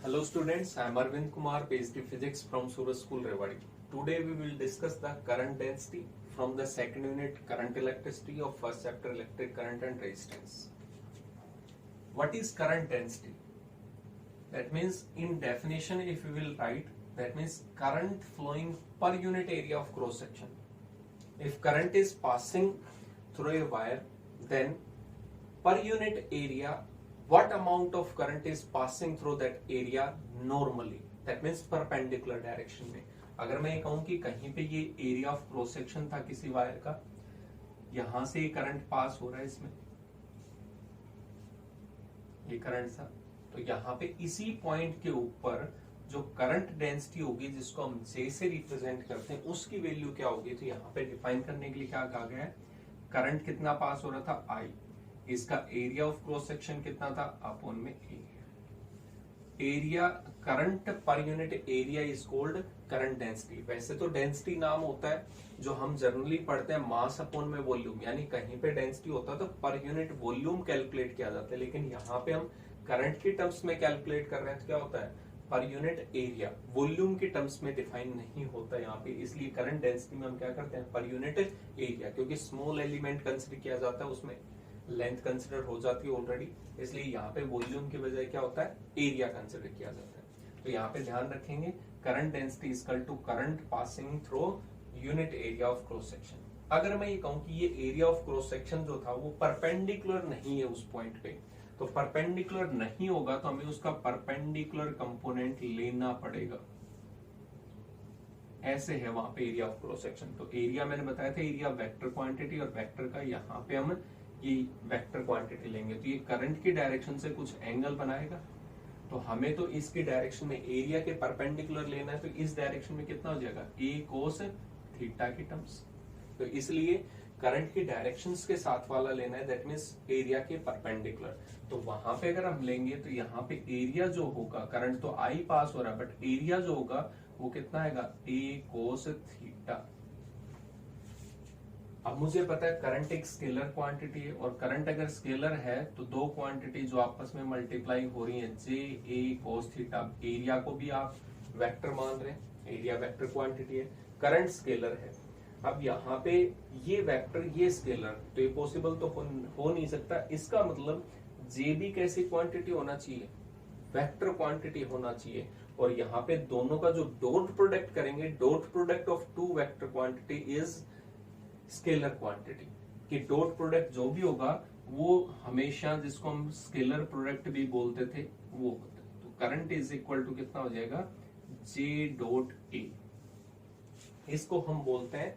Hello students, I am Arvind Kumar, PhD Physics from Suraj School, Rewari. Today we will discuss the current density from the second unit current electricity of first chapter electric current and resistance. What is current density? That means in definition if we will write, that means current flowing per unit area of cross section. If current is passing through a wire, then per unit area what amount of current is passing through that area normally, that means perpendicular direction में. अगर मैं ये कहूं कि कहीं पे ये area of cross section था किसी वायर का, यहां से ये करंट पास हो रहा है, इसमें ये करंट था, तो यहाँ पे इसी पॉइंट के ऊपर जो करंट डेंसिटी होगी जिसको हम J से रिप्रेजेंट करते हैं उसकी वैल्यू क्या होगी. तो यहाँ पे डिफाइन करने के लिए क्या कहा गया है, करंट कितना पास हो रहा था I, इसका एरिया ऑफ क्रॉस सेक्शन कितना था अपॉन में area. Current per unit area is called current density. वैसे तो डेंसिटी नाम होता है जो हम जनरली पढ़ते हैं मास अपॉन में वॉल्यूम, यानी कहीं पे डेंसिटी होता है तो पर यूनिट वॉल्यूम कैलकुलेट किया जाता है, लेकिन यहाँ पे हम करंट की टर्म्स में कैलकुलेट कर रहे हैं तो क्या होता है पर यूनिट एरिया, वॉल्यूम की टर्म्स में डिफाइन नहीं होता यहाँ पे. इसलिए करंट डेंसिटी में हम क्या करते हैं पर यूनिट एरिया, क्योंकि स्मॉल एलिमेंट कंसिडर किया जाता है, उसमें लेंथ कंसिडर हो जाती है ऑलरेडी, इसलिए यहाँ पे वॉल्यूम की बजाय क्या होता है एरिया कंसिडर किया जाता है. तो यहाँ पे ध्यान रखेंगे current density is equal to current passing through unit area of cross section. अगर मैं ये कहूँ कि ये एरिया ऑफ क्रॉस सेक्शन जो था वो परपेंडिकुलर नहीं है उस पॉइंट पे, तो परपेंडिकुलर नहीं होगा तो हमें उसका परपेंडिकुलर कंपोनेंट लेना पड़ेगा. ऐसे है वहां पे एरिया ऑफ क्रॉस सेक्शन. तो एरिया मैंने बताया था एरिया वेक्टर क्वांटिटी, और वेक्टर का यहाँ पे हम ये वेक्टर क्वांटिटी लेंगे तो ये करंट की डायरेक्शन से कुछ एंगल बनाएगा, तो हमें तो इसकी डायरेक्शन में एरिया के परपेंडिकुलर लेना है, तो इस डायरेक्शन में कितना हो जाएगा a cos थीटा की टर्म्स. तो इसलिए करंट की डायरेक्शंस के साथ वाला लेना है, दैट मींस एरिया के परपेंडिकुलर. तो वहां पे अगर हम लेंगे तो यहाँ पे एरिया जो होगा, करंट तो I पास हो रहा है बट एरिया जो होगा वो कितना आएगा a cos थीटा. अब मुझे पता है करंट एक स्केलर क्वांटिटी है, और करंट अगर स्केलर है तो दो क्वांटिटी जो आपस में मल्टीप्लाई हो रही है जे ए कोस थीटा. एरिया को भी आप वेक्टर मान रहे हैं, एरिया वेक्टर क्वांटिटी है, करंट स्केलर है. अब यहाँ पे ये वेक्टर ये स्केलर, तो ये पॉसिबल तो हो नहीं सकता. इसका मतलब जे भी कैसी क्वांटिटी होना चाहिए, वेक्टर क्वांटिटी होना चाहिए. और यहाँ पे दोनों का जो डॉट प्रोडक्ट करेंगे, dot product of two vector quantity is scalar quantity. कि डॉट प्रोडक्ट जो भी होगा वो हमेशा, जिसको हम स्केलर प्रोडक्ट भी बोलते थे, वो होता है. तो करंट इज इक्वल टू कितना हो जाएगा जे डॉट ए. इसको हम बोलते हैं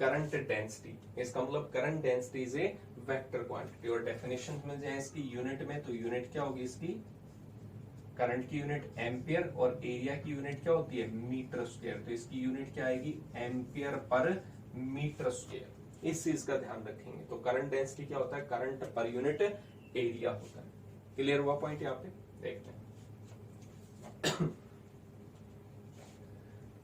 करंट डेंसिटी. इसका मतलब current density is a vector quantity. और डेफिनेशन में जाए इसकी यूनिट में, तो यूनिट क्या होगी इसकी, करंट की यूनिट एम्पियर और एरिया की यूनिट क्या होती है मीटर स्क्वायर. तो इसकी यूनिट क्या आएगी एम्पियर पर मीटर स्क्वायर. इस चीज का ध्यान रखेंगे. तो करंट डेंसिटी क्या होता है, करंट पर यूनिट एरिया होता है. क्लियर हुआ पॉइंट यहाँ पे, देखते हैं.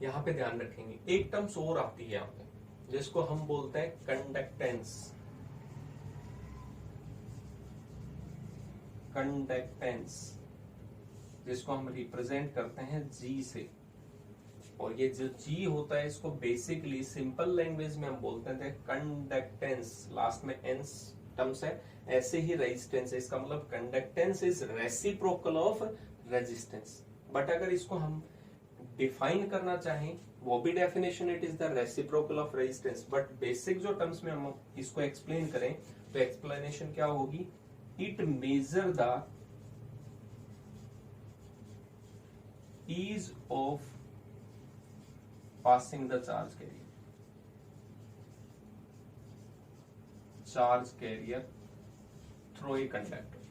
यहाँ पे ध्यान रखेंगे एक टर्म्स और आती है यहाँ पे जिसको हम बोलते हैं कंडक्टेंस. कंडक्टेंस जिसको हम रिप्रेजेंट करते हैं जी से. और ये जो जी होता है इसको बेसिकली सिंपल लैंग्वेज में हम बोलते हैं कंडक्टेंस, लास्ट में एंस टर्म्स है. ऐसे ही रेजिस्टेंस है, इसका मतलब conductance is reciprocal of resistance. But अगर इसको हम डिफाइन करना चाहें वो भी definition it is the reciprocal of resistance. But basic जो टर्म्स में हम इसको एक्सप्लेन करें तो एक्सप्लेनेशन क्या होगी, it measure the ease of passing the charge carrier through a conductor.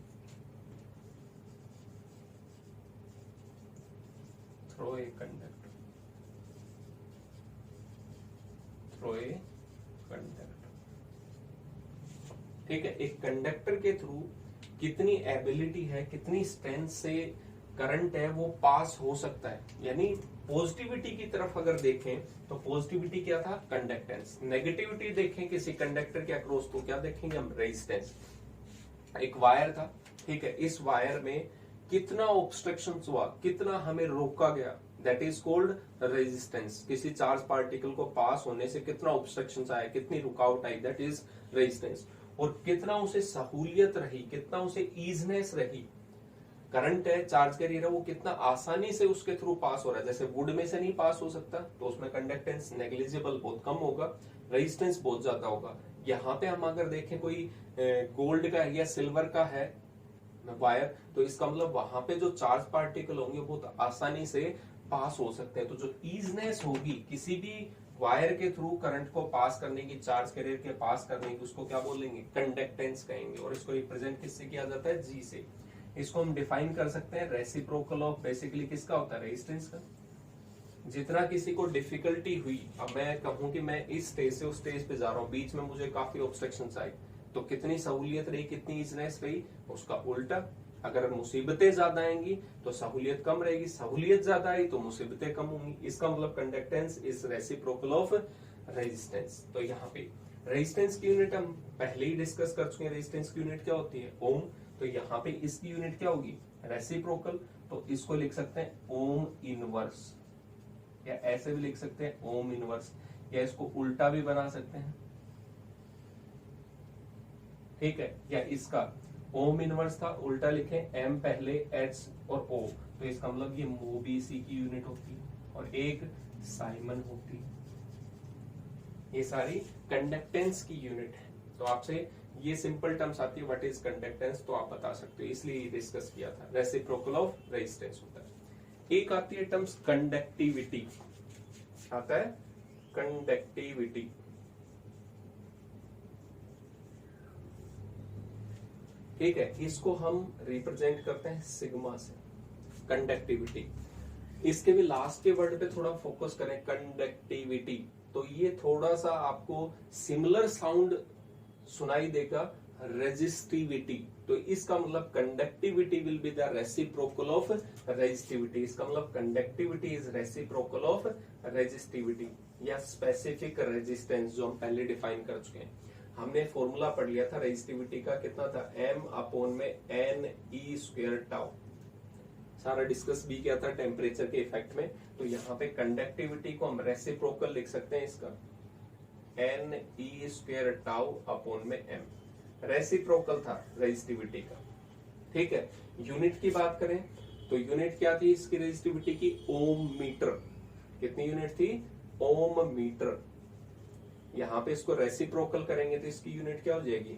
Through a conductor. ठीक है, एक कंडक्टर के थ्रू कितनी एबिलिटी है, कितनी स्ट्रेंथ से करंट है वो पास हो सकता है. यानी पॉजिटिविटी की तरफ अगर देखें तो पॉजिटिविटी क्या था कंडक्टेंस, नेगेटिविटी देखें किसी कंडक्टर के अक्रॉस तो क्या देखेंगे हम रेजिस्टेंस. एक वायर था, ठीक है, इस वायर में कितना ऑब्स्ट्रक्शन हुआ, कितना हमें रोका गया, दैट इज कॉल्ड रेजिस्टेंस। किसी चार्ज पार्टिकल को पास होने से कितना ऑब्स्ट्रक्शन आया, कितनी रुकावट आई, दैट इज रेजिस्टेंस। और कितना उसे सहूलियत रही, कितना उसे ईजनेस रही। करंट है, चार्ज कैरियर है, वो कितना आसानी से उसके थ्रू पास हो रहा है। जैसे वुड में से नहीं पास हो सकता, तो उसमें कंडक्टेंस नेग्लिजिबल, बहुत कम होगा, रेजिस्टेंस बहुत ज्यादा होगा। यहाँ पे हम अगर देखें कोई गोल्ड का या सिल्वर का है वायर, तो इसका मतलब वहां पे जो चार्ज पार्टिकल होंगे बहुत आसानी से पास हो सकते हैं। तो जो ईजनेस होगी किसी भी वायर के थ्रू करंट को पास करने की, चार्ज कैरियर के पास करने की, उसको क्या बोलेंगे, कंडक्टेंस कहेंगे। और इसको रिप्रेजेंट किससे किया जाता है, जी से। इसको हम डिफाइन कर सकते हैं रेसिप्रोकल ऑफ बेसिकली किसका होता है, रेजिस्टेंस का। जितना किसी को डिफिकल्टी हुई, अब मैं कहूं कि मैं इस स्टेज से उस स्टेज पे जा रहा हूं, बीच में मुझे काफी ऑब्स्ट्रक्शंस आए, तो कितनी सहूलियत रही, कितनी ईजनेस रही, उसका उल्टा। अगर मुसीबतें ज्यादा आएंगी तो सहूलियत कम रहेगी, सहूलियत ज्यादा आई तो मुसीबतें कम होंगी। इसका मतलब conductance is reciprocal of resistance. तो यहाँ पे रेजिस्टेंस की यूनिट हम पहले ही डिस्कस कर चुके हैं, रेजिस्टेंस की यूनिट क्या होती है, ओम। तो यहाँ पे इसकी यूनिट क्या होगी, रेसिप्रोकल। तो इसको लिख सकते हैं ओम इनवर्स, या ऐसे भी लिख सकते हैं ओम इनवर्स, या इसको उल्टा भी बना सकते हैं, ठीक है। या इसका ओम इनवर्स था, उल्टा लिखे एम पहले एच और ओ, तो इसका मतलब ये मोबीसी की यूनिट होती है और एक साइमन होती है। ये सारी कंडक्टेंस की यूनिट है। तो आपसे ये सिंपल टर्म्स आती है, व्हाट इज कंडक्टेंस, तो आप बता सकते हो, इसलिए डिस्कस किया था। रेसिप्रोकल ऑफ रेजिस्टेंस होता है। एक आती है टर्म्स कंडक्टिविटी, आता है कंडक्टिविटी। ठीक है, इसको हम रिप्रेजेंट करते हैं सिग्मा से, कंडक्टिविटी। इसके भी लास्ट के वर्ड पे थोड़ा फोकस करें, कंडक्टिविटी। तो ये थोड़ा सा आपको सिमिलर साउंड सुनाई देगा, रेजिस्टिविटी। तो इसका मतलब conductivity will be the reciprocal of resistivity. इसका मतलब conductivity is reciprocal of resistivity या स्पेसिफिक रेजिस्टेंस, जो हम पहले डिफाइन कर चुके हैं। हमने फॉर्मूला पढ़ लिया था रेजिस्टिविटी का, कितना था, m अपॉन में n e स्क्वायर टाउ। सारा डिस्कस भी किया था टेम्परेचर के इफेक्ट में। तो यहाँ पे कंडक्टिविटी को हम रेसिप्रोकल लिख सकते हैं इसका, n e square tau upon में m। रेसिप्रोकल था रेजिस्टिविटी का, ठीक है। यूनिट की बात करें तो यूनिट क्या थी इसकी रेजिस्टिविटी की, ओम मीटर। कितनी यूनिट थी, ओम मीटर। यहाँ पे इसको रेसिप्रोकल करेंगे तो इसकी यूनिट क्या हो जाएगी,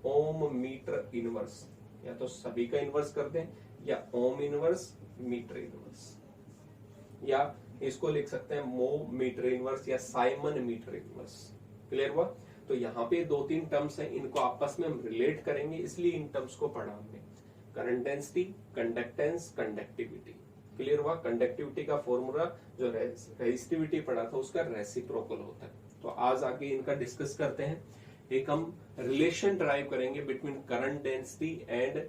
ओम मीटर इनवर्स। या तो सभी का इनवर्स कर दें, या ओम इनवर्स मीटर इनवर्स, या इसको लिख सकते हैं मो मीटर इनवर्स या साइमन मीटर इनवर्स। क्लियर हुआ। तो यहाँ पे दो तीन टर्म्स हैं, इनको आपस में हम रिलेट करेंगे, इसलिए इन टर्म्स को पढ़ा हमने, current density, conductance, conductivity. Clear हुआ। कंडक्टिविटी का फॉर्मूला जो रेजिस्टिविटी पढ़ा था उसका रेसिप्रोकल होता है। तो आज आगे इनका डिस्कस करते हैं। एक हम रिलेशन ड्राइव करेंगे between current density and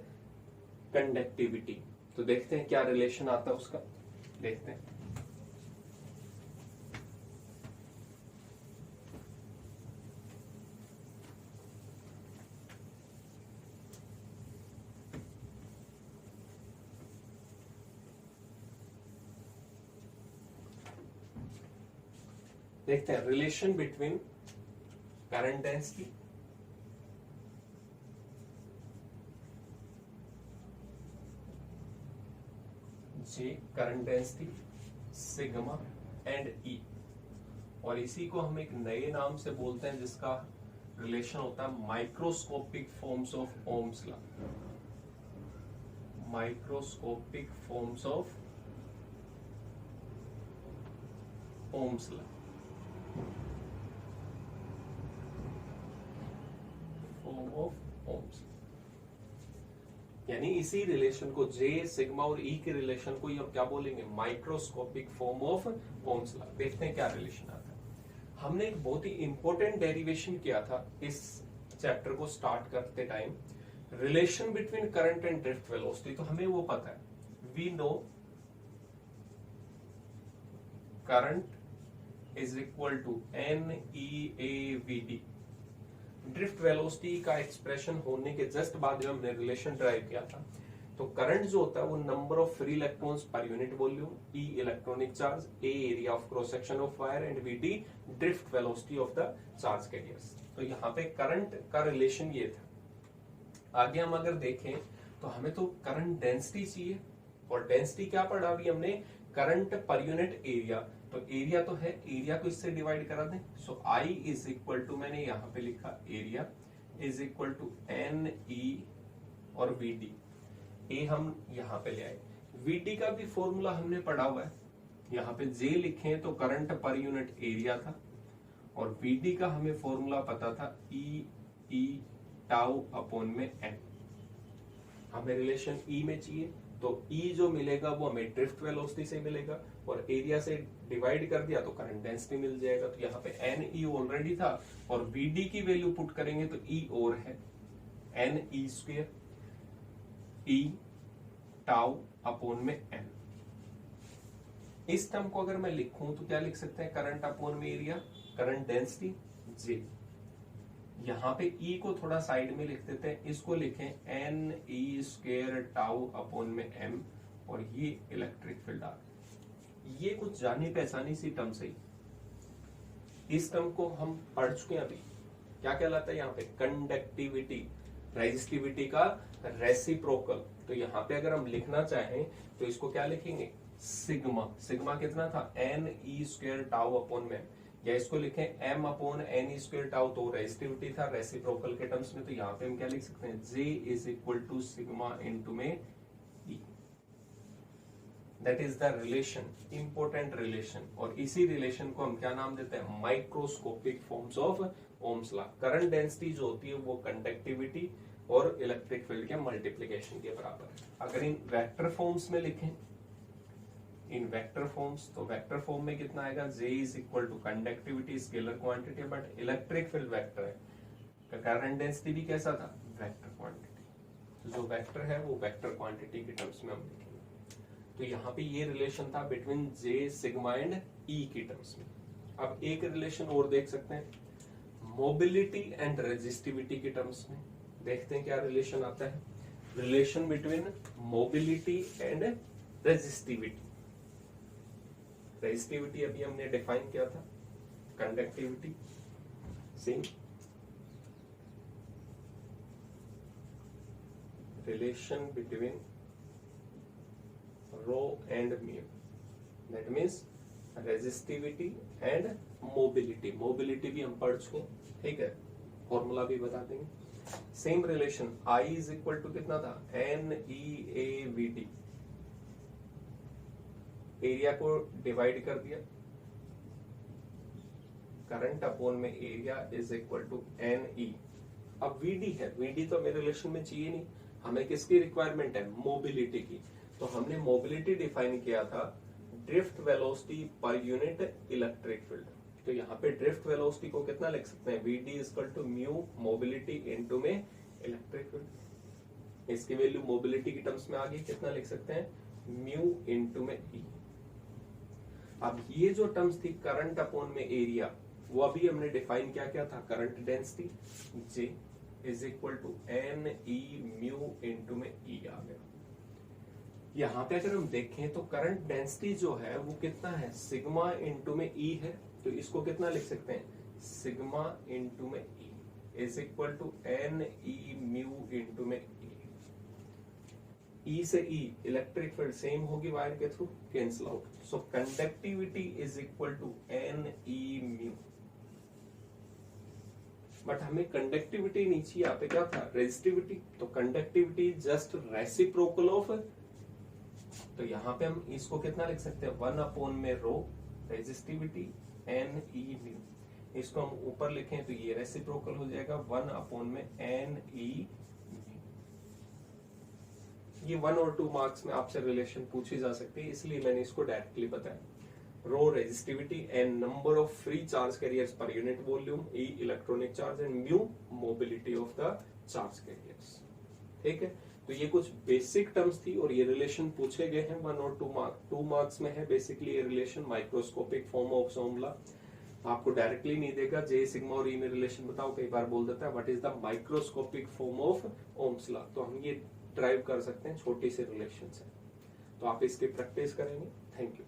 conductivity. तो देखते हैं क्या रिलेशन आता है उसका, देखते हैं। देखते हैं relation between current density J, current density sigma and E, और इसी को हम एक नए नाम से बोलते हैं जिसका रिलेशन होता है microscopic forms of Ohm's law. Microscopic forms of Ohm's law, form of Ohm's. यानी इसी रिलेशन को, जे, सिग्मा और ई के रिलेशन को हम क्या बोलेंगे, microscopic form of Ohm's law. देखते हैं क्या रिलेशन आता है। हमने एक बहुत ही इंपॉर्टेंट डेरिवेशन किया था इस चैप्टर को स्टार्ट करते time, relation between current and drift velocity. तो हमें वो पता है, we know current is equal to NEAVD। Drift velocity का एक्सप्रेशन होने के जस्ट बाद जब हमने रिलेशन ड्राइव किया था, तो करंट जो होता है वो number of free electrons per unit volume, E electronic charge, A area of cross section of wire and V D drift velocity of the charge carriers. तो यहाँ पे करंट का रिलेशन ये था। आगे हम अगर देखें तो हमें तो करंट डेंसिटी चाहिए, और डेंसिटी क्या पढ़ा अभी हमने, करंट पर यूनिट एरिया। तो एरिया तो है, एरिया को इससे डिवाइड करा दें। So I is equal to, मैंने यहाँ पे लिखा area is equal to N E और वी डी। ए हम यहाँ पे ले आए। वीडी का भी फॉर्मूला हमने पढ़ा हुआ है, यहाँ पे जे लिखे तो करंट पर यूनिट एरिया था, और वीडी का हमें फॉर्मूला पता था ई टाउ अपॉन में एन। हमें रिलेशन ई में चाहिए, तो ई जो मिलेगा वो हमें ड्रिफ्ट वेलोसिटी से मिलेगा, और एरिया से डिवाइड कर दिया तो करंट डेंसिटी मिल जाएगा। तो यहाँ पे एन ई ऑलरेडी था, और वीडी की वैल्यू पुट करेंगे तो ई और है एन ई स्क्वायर ई टाउ अपॉन में एन। इस टर्म को अगर मैं लिखूं तो क्या लिख सकते हैं, करंट अपॉन में एरिया, करंट डेंसिटी जे। यहां पे ई को थोड़ा साइड में लिख देते हैं, इसको लिखें एन ई स्क्वायर टाउ अपॉन में एम, और ये इलेक्ट्रिक फील्ड आ गया। ये कुछ जानी पहचानी सी टर्म से, इस टर्म को हम पढ़ चुके हैं अभी। क्या कहलाता है यहाँ पे, कंडक्टिविटी, रेजिस्टिविटी का रेसिप्रोकल। तो यहाँ पे अगर हम लिखना चाहें तो इसको क्या लिखेंगे, सिग्मा। सिग्मा कितना था, N E square tau upon m, या इसको लिखें एम अपॉन एन ई स्क्वायर टाउ, तो रेजिस्टिविटी था रेसिप्रोकल के टर्म्स में। तो यहाँ पे हम क्या लिख सकते हैं, J is equal to sigma into में E. That is the relation, important relation. और इसी रिलेशन को हम क्या नाम देते हैं, microscopic forms of Ohm's law. Current density जो होती है वो कंडक्टिविटी और इलेक्ट्रिक फील्ड के मल्टीप्लिकेशन के बराबर है। अगर इन वेक्टर फॉर्म्स में लिखें, इन वेक्टर फॉर्म्स, तो वेक्टर फॉर्म में कितना आएगा, J is equal to conductivity scalar quantity, but electric field vector है। करंट डेंसिटी भी कैसा था, वेक्टर क्वांटिटी। तो जो वेक्टर है वो वेक्टर क्वांटिटी के टर्म्स में हम लिखेंगे। तो यहाँ पे ये रिलेशन था बिटवीन जे सिग्मा एंड ई की टर्म्स में। अब एक रिलेशन और देख सकते हैं, मोबिलिटी एंड रेजिस्टिविटी के टर्म्स में। देखते हैं क्या रिलेशन आता है, relation between mobility and resistivity. Resistivity अभी हमने डिफाइन किया था, conductivity same, relation between rho and mu, that means resistivity and mobility. Mobility भी हम पढ़ चुके, ठीक है, फॉर्मूला भी बता देंगे। Same relation, I is equal to कितना था, N E A V D. Area को डिवाइड कर दिया, करंट अपॉन में area is equal to N E. अब वीडी है, वीडी तो मेरे रिलेशन में चाहिए नहीं, हमें किसकी रिक्वायरमेंट है, मोबिलिटी की। तो हमने मोबिलिटी डिफाइन किया था drift velocity per unit electric field. तो यहाँ पे ड्रिफ्ट वेलोसिटी को कितना लिख सकते हैं, V D equal to mu mobility into में इलेक्ट्रिक फील्ड। इसकी वैल्यू मोबिलिटी की टर्म्स में आ गई, कितना लिख सकते हैं, म्यू इनटू में ई। अब ये जो टर्म्स थी करंट अपॉन में एरिया, वो अभी हमने डिफाइन क्या था, current density J is equal to N E mu into में ई आ गया। यहाँ पे अगर हम देखें तो करंट डेंसिटी जो है वो कितना है, सिग्मा इनटू में ई है। तो इसको कितना लिख सकते हैं, सिग्मा इनटू में e is equal to N E mu into में ई। ई से ई इलेक्ट्रिक फील्ड सेम होगी वायर के through, cancel out. So conductivity is equal to N E mu. But हमें कंडक्टिविटी नहीं चाहिए, यहाँ पे क्या था, रेजिस्टिविटी। तो कंडक्टिविटी जस्ट रेसिप्रोकल ऑफ, तो यहाँ पे हम इसको कितना लिख सकते हैं, 1 अपॉन में रो रेजिस्टिविटी एन ई म्यू। इसको हम ऊपर लिखें तो ये रेसिप्रोकल हो जाएगा 1 अपॉन में एन ई म्यू। ये 1 और 2 मार्क्स में आपसे रिलेशन पूछी जा सकती है, इसलिए मैंने इसको डायरेक्टली बताया। Rho resistivity and number of free charge carriers per unit volume, E electronic charge and mu mobility of the charge carriers. ठीक है, तो ये कुछ बेसिक टर्म्स थी और ये रिलेशन पूछे गए हैं 1 और 2 मार्क्स में है। बेसिकली ये relation microscopic form of Ohm law, आपको डायरेक्टली नहीं देगा, जे सिग्मा और ई में रिलेशन बताओ, कई बार बोल देता है what is the microscopic form of Ohm's law. तो हम ये ड्राइव कर सकते हैं छोटी सी रिलेशन से। तो आप इसकी प्रैक्टिस करेंगे। Thank you.